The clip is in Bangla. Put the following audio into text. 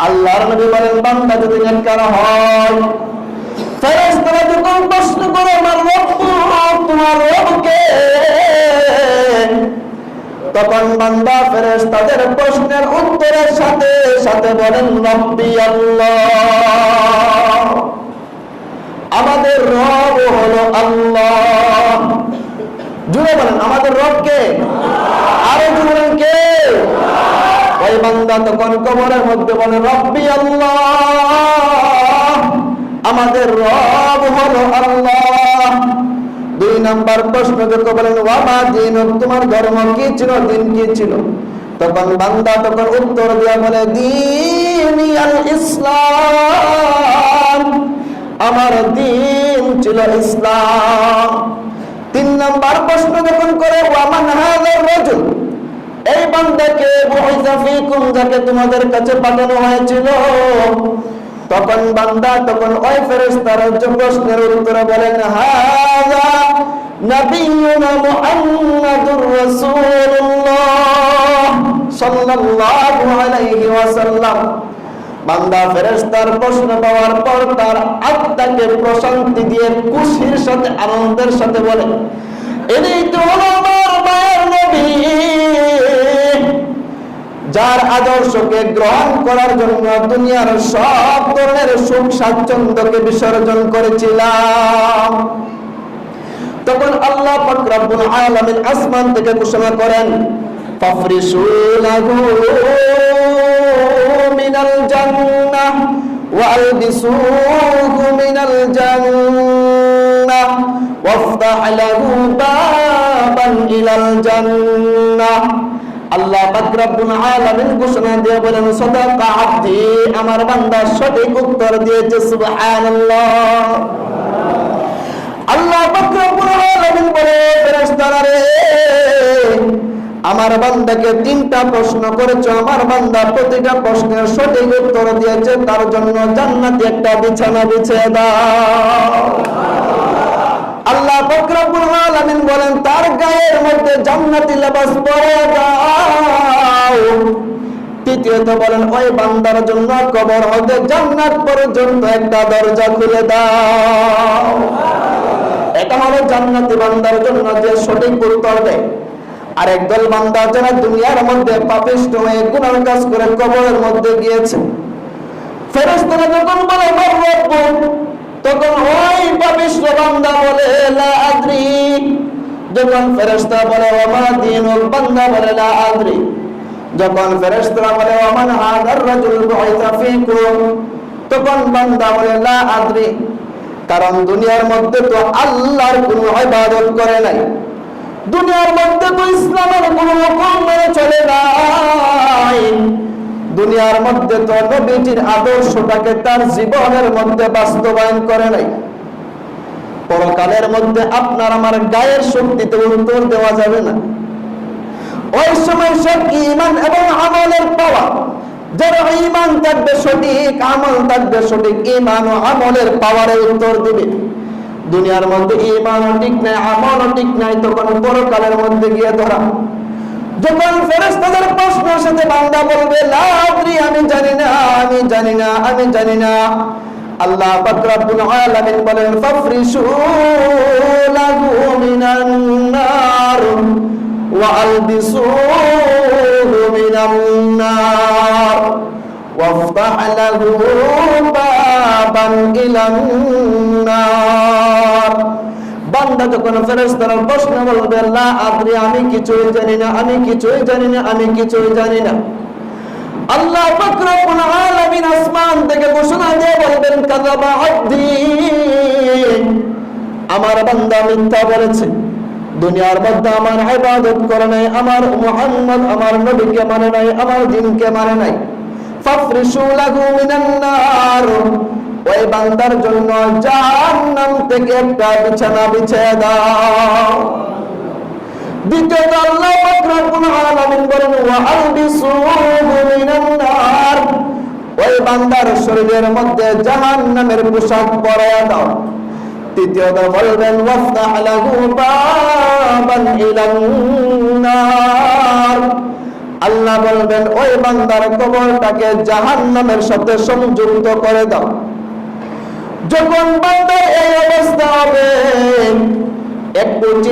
আল্লাহর নবী বলেন, বান্দা যদি নেককার হয়, ফেরেশতারা যখন প্রশ্ন করে আমার রব্বু, তোমার রবকে, তখন বান্দা ফেরেশতাদের প্রশ্নের উত্তরের সাথে সাথে বলেন রব্বি আল্লাহ, আমাদের রব হলো আল্লাহ। জুড়ে বলেন আমাদের রব কে? আরো জুড়ে বলেন কে? ওই বান্দা তখন কবরের মধ্যে বলে রব্বি আল্লাহ, আমাদের রব হলো আল্লাহ। 2 নাম্বার প্রশ্ন যখন বলেন ওয়ামা দীনুক, তোমার ধর্ম কি ছিল, দিন কি ছিল? তখন বান্দা তখন উত্তর দিয়া বলে দীনি আল ইসলাম, আমার দিন ছিল ইসলাম। 3 নাম্বার প্রশ্ন যখন করে ওয়ামান হাযার রাজুল, এই বান্দাকে বুইসা ফীকুম, যাকে তোমাদের কাছে পাঠানো হয়েছিল। তখন বান্দা তখন ওই ফেরেশতার প্রশ্নের উত্তরে বলেন হাযা নবিয়ুনা মুহাম্মাদুর রাসূলুল্লাহ সাল্লাল্লাহু আলাইহি ওয়াসাল্লাম। বান্দা ফেরেশতার প্রশ্ন পাওয়ার পর তার আত্মাকে প্রশান্তি দিয়ে খুশির সাথে আনন্দের সাথে বলে, এই তো হলো আমার মায়ের নবী, যার আদর্শকে গ্রহণ করার জন্য দুনিয়ার সব ধরনের সুখ স্বাচ্ছন্দ্যকে বিসর্জন করেছিলাম। তখন আল্লাহ পাক রব্বুল আলামিন আসমান থেকে ঘোষণা করেন ফাফরিশু লাহু মিনাল জান্নাহ ওয়া আলবিসুহু মিনাল জান্নাহ ওয়াফতাহ লাহু বাবান ইলাল জান্নাহ। আল্লাহ পাক রব্বুল আলামিন ঘোষণা দিয়ে বলেন সাদাকা আবদি, আমার বান্দা সঠিক উত্তর দিয়েছে, সুবহানাল্লাহ। আল্লাহ পাক রব্বুল আলামিন বলে ফেরেশতারা রে, আমার বান্দাকে 3টা প্রশ্ন করেছো, আমার বান্দা প্রতিটা প্রশ্নের সঠিক উত্তর দিয়েছে, তার জন্য জান্নাতে একটা বিছানা বিছিয়ে দাও। আল্লাহ পাক রব্বুল আলামিন বলেন তার গায়ের মধ্যে জান্নাতি লেবাস পরিয়ে দাও। তৃতীয়ত বলেন ওই বান্দার জন্য কবর হতে জান্নাত পর্যন্ত একটা দরজা খুলে দাও। এটা হলো জান্নাতি বান্দার জন্য যে সঠিক উত্তর দেয়। আর একদল বান্দা যারা দুনিয়ার মধ্যে পাপিষ্ঠ হয়ে গুনাহ কাজ করে কবরের মধ্যে গিয়েছে, ফেরেশতারা যখন বলে আমার রব্ব, তখন ওই পাপিষ্ঠ বান্দা বলে লা আদরি। যখন ফেরেশতা বলে ওমা দীনুল, বান্দা বলে লা আদরি। যখন ফেরেশতারা বলে ওমান হাযার রাজুল বুইসা ফীকুম, তখন বান্দা বলে লা আদরি। কারণ দুনিয়ার মধ্যে তো আল্লাহর কোনো ইবাদত করে নাই, দুনিয়ার মধ্যে তো ইসলামের কোনো হুকুম মেনে চলে নাই, দুনিয়ার মধ্যে তো নবীজির আদর্শটাকে তার জীবনের মধ্যে বাস্তবায়ন করে নাই। পরকালের মধ্যে আপনার আমার গায়ের শক্তিতে উত্তর দেওয়া যাবে না। ওই সময় সব ঈমান এবং আমলের পাওয়া, যার ঈমান থাকবে সঠিক, আমল থাকবে সঠিক, ঈমান ও আমলের পাওয়ারে উত্তর দিবে। দুনিয়ার মধ্যে ঈমানও ঠিক নাই, আমলও ঠিক নাই, তখন পরকালের মধ্যে গিয়ে ধরা। যখন ফেরেশতাদের প্রশ্নের সাথে বান্দা বলবে লা আদরি, আমি জানি না, আমি জানি না, আমি জানি না, আল্লাহ পাক রব্বুল আলামিন বলেন ফাফরিশু লাহু মিনান নার ওয়া আলবিসুহু মিনান নার ওয়াফতাহ লাহু বাবান ইলান নার। বান্দা যখন ফেরেশতারা প্রশ্ন বলবে লা আদরি, আমি কিছুই জানি না, আমি কিছুই জানি না, আমি কিছুই জানি না, আল্লাহ পাক রব্বুল আলামিন আসমান থেকে ঘোষণা দিয়ে বলবেন কাযাবা আবদি, আমার বান্দা মিথ্যা বলেছে, দুনিয়ার মধ্যে আমার ইবাদত করে নাই, আমার মুহাম্মদ আমার নবীকে মানে নাই, আমার দ্বীনকে মানে নাই। ফাফরিশু লাহু মিনান নার, ওই বান্দার জন্য জাহান্নাম থেকে একটা বিছানা বিছিয়ে দাও। দ্বিতীয়ত আল্লাহ পাক রব্বুল আলামিন বলেন ওয়া আলবিসুহু মিনান নার, ওই বান্দার শরীরের মধ্যে জাহান্নামের পোশাক পরায়া দাও। তৃতীয়ত বলবেন ওয়াফতাহ লাহু বাবান ইলান নার, আল্লাহ বলবেন ওই বান্দার কবরটাকে জাহান্নামের সাথে সংযুক্ত করে দাও। যখন বান্দার এই অবস্থা হবে একটু চিন্তা